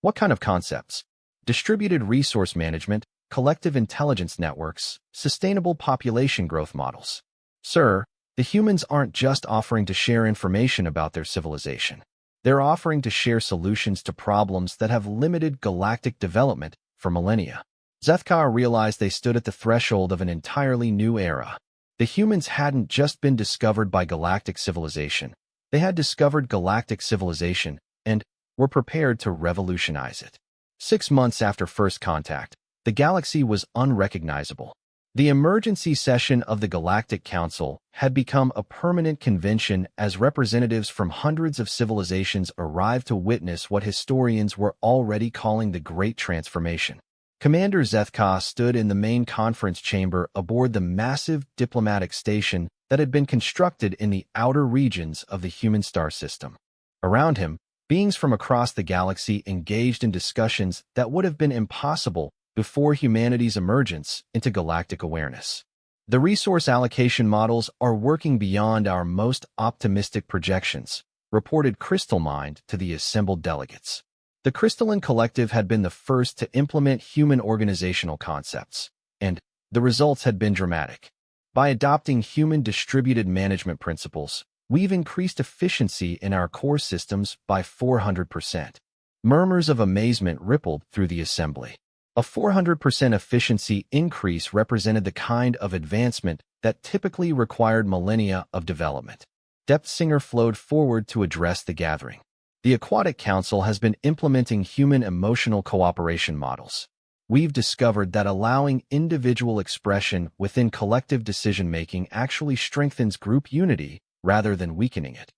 What kind of concepts? Distributed resource management, collective intelligence networks, sustainable population growth models. Sir, the humans aren't just offering to share information about their civilization. They're offering to share solutions to problems that have limited galactic development for millennia. Zethka realized they stood at the threshold of an entirely new era. The humans hadn't just been discovered by galactic civilization. They had discovered galactic civilization and were prepared to revolutionize it. 6 months after first contact, the galaxy was unrecognizable. The emergency session of the Galactic Council had become a permanent convention as representatives from hundreds of civilizations arrived to witness what historians were already calling the Great Transformation. Commander Zethka stood in the main conference chamber aboard the massive diplomatic station that had been constructed in the outer regions of the human star system. Around him, beings from across the galaxy engaged in discussions that would have been impossible before humanity's emergence into galactic awareness. The resource allocation models are working beyond our most optimistic projections, reported Crystal Mind to the assembled delegates. The Crystalline Collective had been the first to implement human organizational concepts, and the results had been dramatic. By adopting human distributed management principles, we've increased efficiency in our core systems by 400%. Murmurs of amazement rippled through the assembly. A 400% efficiency increase represented the kind of advancement that typically required millennia of development. Depth Singer flowed forward to address the gathering. The Aquatic Council has been implementing human emotional cooperation models. We've discovered that allowing individual expression within collective decision-making actually strengthens group unity rather than weakening it.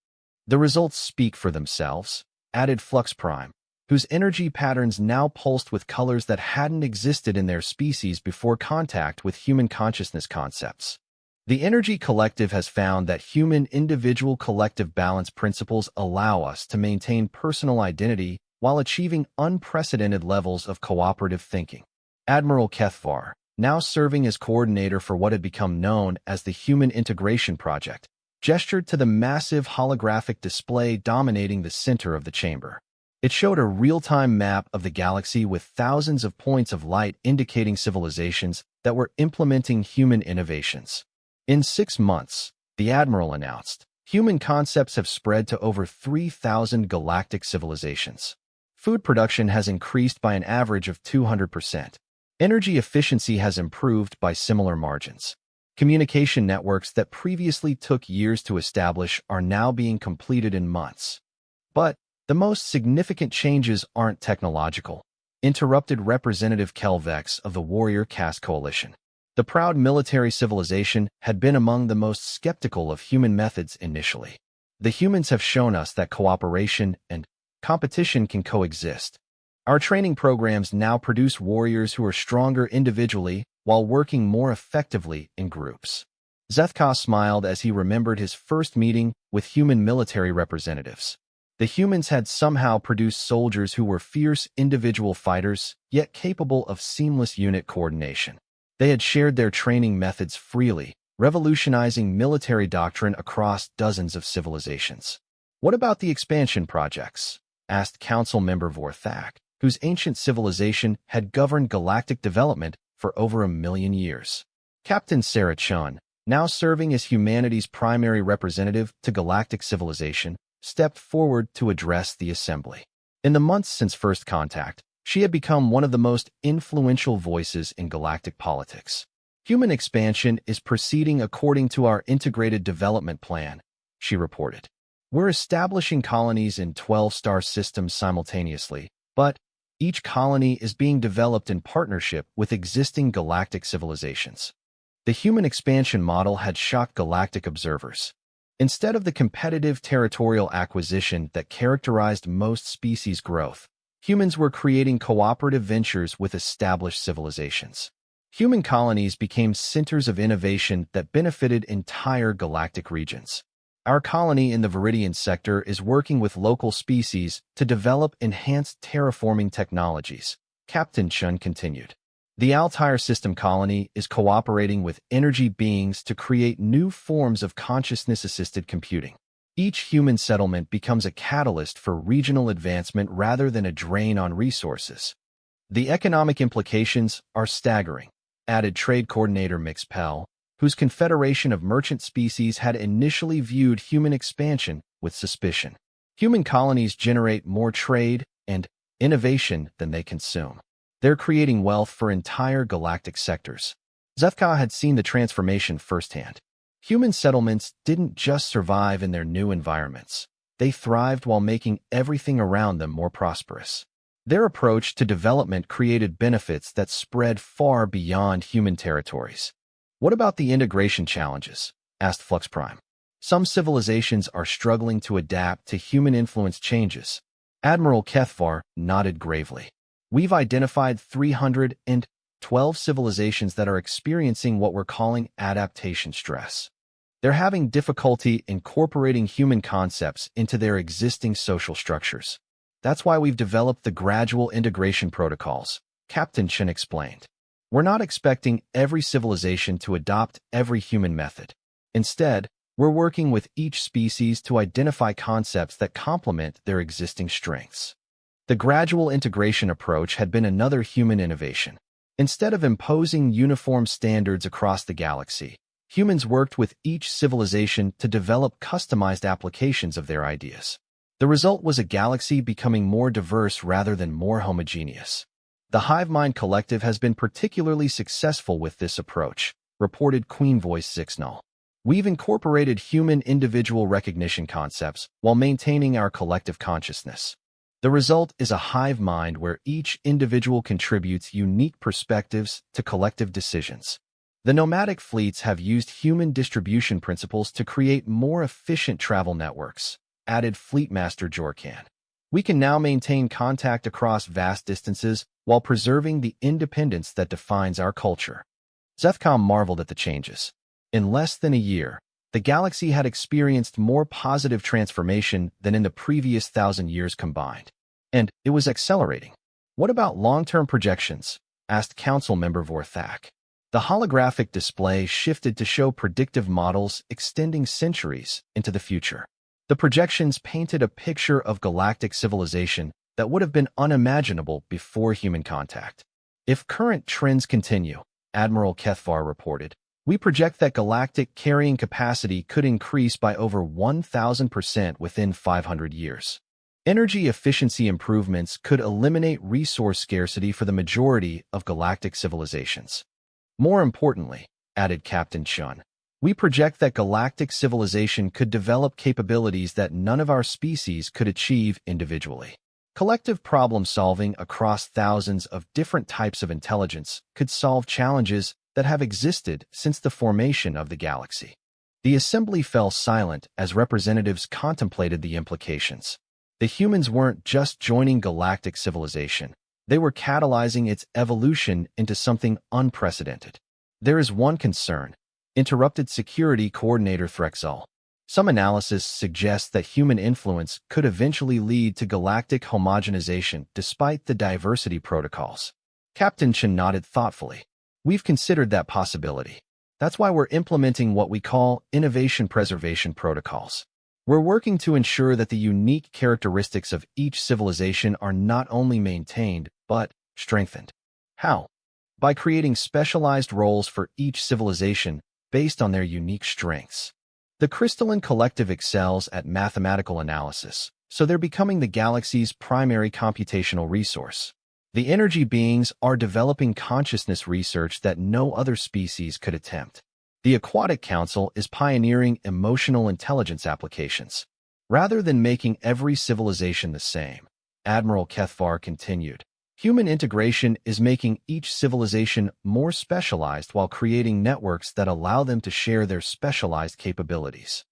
The results speak for themselves, added Flux Prime, whose energy patterns now pulsed with colors that hadn't existed in their species before contact with human consciousness concepts. The Energy Collective has found that human individual collective balance principles allow us to maintain personal identity while achieving unprecedented levels of cooperative thinking. Admiral Kethvar, now serving as coordinator for what had become known as the Human Integration Project, gestured to the massive holographic display dominating the center of the chamber. It showed a real-time map of the galaxy with thousands of points of light indicating civilizations that were implementing human innovations. In 6 months, the Admiral announced, human concepts have spread to over 3,000 galactic civilizations. Food production has increased by an average of 200%. Energy efficiency has improved by similar margins. Communication networks that previously took years to establish are now being completed in months. But the most significant changes aren't technological, interrupted Representative Kelvex of the Warrior Caste Coalition. The proud military civilization had been among the most skeptical of human methods initially. The humans have shown us that cooperation and competition can coexist. Our training programs now produce warriors who are stronger individually while working more effectively in groups. Zethka smiled as he remembered his first meeting with human military representatives. The humans had somehow produced soldiers who were fierce individual fighters, yet capable of seamless unit coordination. They had shared their training methods freely, revolutionizing military doctrine across dozens of civilizations. What about the expansion projects? Asked Council Member Vorthak, whose ancient civilization had governed galactic development for over 1,000,000 years. Captain Sarah Chun, now serving as humanity's primary representative to galactic civilization, stepped forward to address the assembly. In the months since first contact, she had become one of the most influential voices in galactic politics. Human expansion is proceeding according to our integrated development plan, she reported. We're establishing colonies in 12 star systems simultaneously, but each colony is being developed in partnership with existing galactic civilizations. The human expansion model had shocked galactic observers. Instead of the competitive territorial acquisition that characterized most species growth, humans were creating cooperative ventures with established civilizations. Human colonies became centers of innovation that benefited entire galactic regions. Our colony in the Viridian sector is working with local species to develop enhanced terraforming technologies, Captain Chun continued. The Altair System colony is cooperating with energy beings to create new forms of consciousness-assisted computing. Each human settlement becomes a catalyst for regional advancement rather than a drain on resources. The economic implications are staggering, added Trade Coordinator Mix Pell, whose Confederation of Merchant Species had initially viewed human expansion with suspicion. Human colonies generate more trade and innovation than they consume. They're creating wealth for entire galactic sectors. Zethka had seen the transformation firsthand. Human settlements didn't just survive in their new environments. They thrived while making everything around them more prosperous. Their approach to development created benefits that spread far beyond human territories. What about the integration challenges? Asked Flux Prime. Some civilizations are struggling to adapt to human-influenced changes. Admiral Kethvar nodded gravely. We've identified 312 civilizations that are experiencing what we're calling adaptation stress. They're having difficulty incorporating human concepts into their existing social structures. That's why we've developed the gradual integration protocols, Captain Chen explained. We're not expecting every civilization to adopt every human method. Instead, we're working with each species to identify concepts that complement their existing strengths. The gradual integration approach had been another human innovation. Instead of imposing uniform standards across the galaxy, humans worked with each civilization to develop customized applications of their ideas. The result was a galaxy becoming more diverse rather than more homogeneous. The Hive Mind Collective has been particularly successful with this approach, reported Queen Voice Zixnall. We've incorporated human individual recognition concepts while maintaining our collective consciousness. The result is a hive mind where each individual contributes unique perspectives to collective decisions. The nomadic fleets have used human distribution principles to create more efficient travel networks, added Fleetmaster Jorkan. We can now maintain contact across vast distances while preserving the independence that defines our culture. Zethcom marveled at the changes. In less than a year, the galaxy had experienced more positive transformation than in the previous 1,000 years combined. And it was accelerating. What about long-term projections? Asked Council Member Vorthak. The holographic display shifted to show predictive models extending centuries into the future. The projections painted a picture of galactic civilization that would have been unimaginable before human contact. If current trends continue, Admiral Kethvar reported, we project that galactic carrying capacity could increase by over 1,000% within 500 years. Energy efficiency improvements could eliminate resource scarcity for the majority of galactic civilizations. More importantly, added Captain Chun, we project that galactic civilization could develop capabilities that none of our species could achieve individually. Collective problem-solving across thousands of different types of intelligence could solve challenges that have existed since the formation of the galaxy. The assembly fell silent as representatives contemplated the implications. The humans weren't just joining galactic civilization. They were catalyzing its evolution into something unprecedented. There is one concern, interrupted Security Coordinator Threxel. Some analysis suggests that human influence could eventually lead to galactic homogenization despite the diversity protocols. Captain Chen nodded thoughtfully. We've considered that possibility. That's why we're implementing what we call innovation preservation protocols. We're working to ensure that the unique characteristics of each civilization are not only maintained, but strengthened. How? By creating specialized roles for each civilization based on their unique strengths. The crystalline collective excels at mathematical analysis, so they're becoming the galaxy's primary computational resource. The energy beings are developing consciousness research that no other species could attempt. The Aquatic Council is pioneering emotional intelligence applications. Rather than making every civilization the same, Admiral Kethvar continued, human integration is making each civilization more specialized while creating networks that allow them to share their specialized capabilities.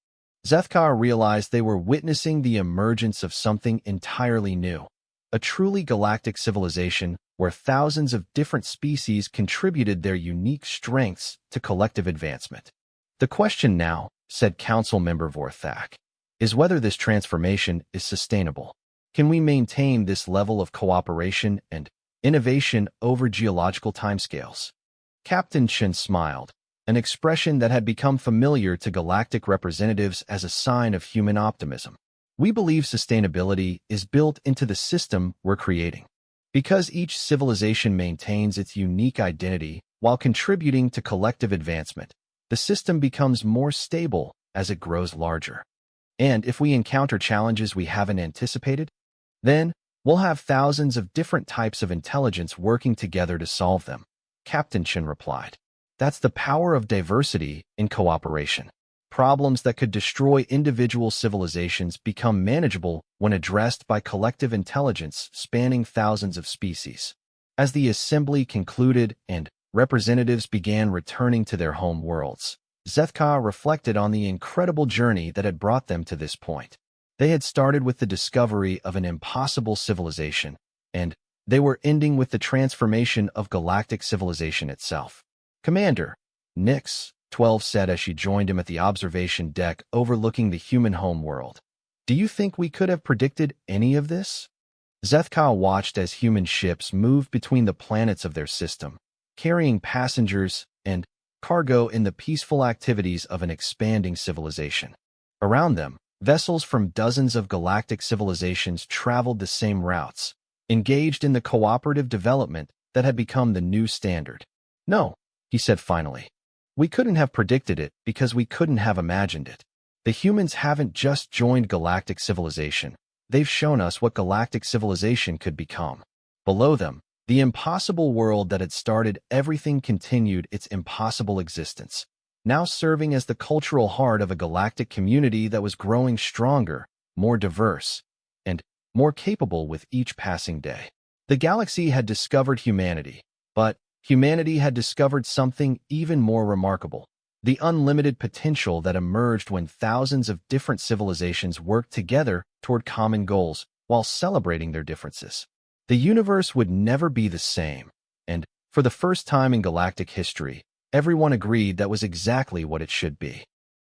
Zethkar realized they were witnessing the emergence of something entirely new. A truly galactic civilization where thousands of different species contributed their unique strengths to collective advancement. The question now, said Council Member Vorthak, is whether this transformation is sustainable. Can we maintain this level of cooperation and innovation over geological timescales? Captain Chen smiled, an expression that had become familiar to galactic representatives as a sign of human optimism. We believe sustainability is built into the system we're creating. Because each civilization maintains its unique identity while contributing to collective advancement, the system becomes more stable as it grows larger. And if we encounter challenges we haven't anticipated, then we'll have thousands of different types of intelligence working together to solve them, Captain Chen replied. That's the power of diversity in cooperation. Problems that could destroy individual civilizations become manageable when addressed by collective intelligence spanning thousands of species. As the assembly concluded and representatives began returning to their home worlds. Zethka reflected on the incredible journey that had brought them to this point. They had started with the discovery of an impossible civilization, and they were ending with the transformation of galactic civilization itself. "Commander," Nyx, 12 said as she joined him at the observation deck overlooking the human home world. "Do you think we could have predicted any of this?" Zethka watched as human ships moved between the planets of their system, carrying passengers and cargo in the peaceful activities of an expanding civilization. Around them, vessels from dozens of galactic civilizations traveled the same routes, engaged in the cooperative development that had become the new standard. "No," he said finally. "We couldn't have predicted it because we couldn't have imagined it. The humans haven't just joined galactic civilization. They've shown us what galactic civilization could become." Below them, the impossible world that had started everything continued its impossible existence, now serving as the cultural heart of a galactic community that was growing stronger, more diverse, and more capable with each passing day. The galaxy had discovered humanity, but humanity had discovered something even more remarkable: the unlimited potential that emerged when thousands of different civilizations worked together toward common goals while celebrating their differences. The universe would never be the same, and for the first time in galactic history, everyone agreed that was exactly what it should be.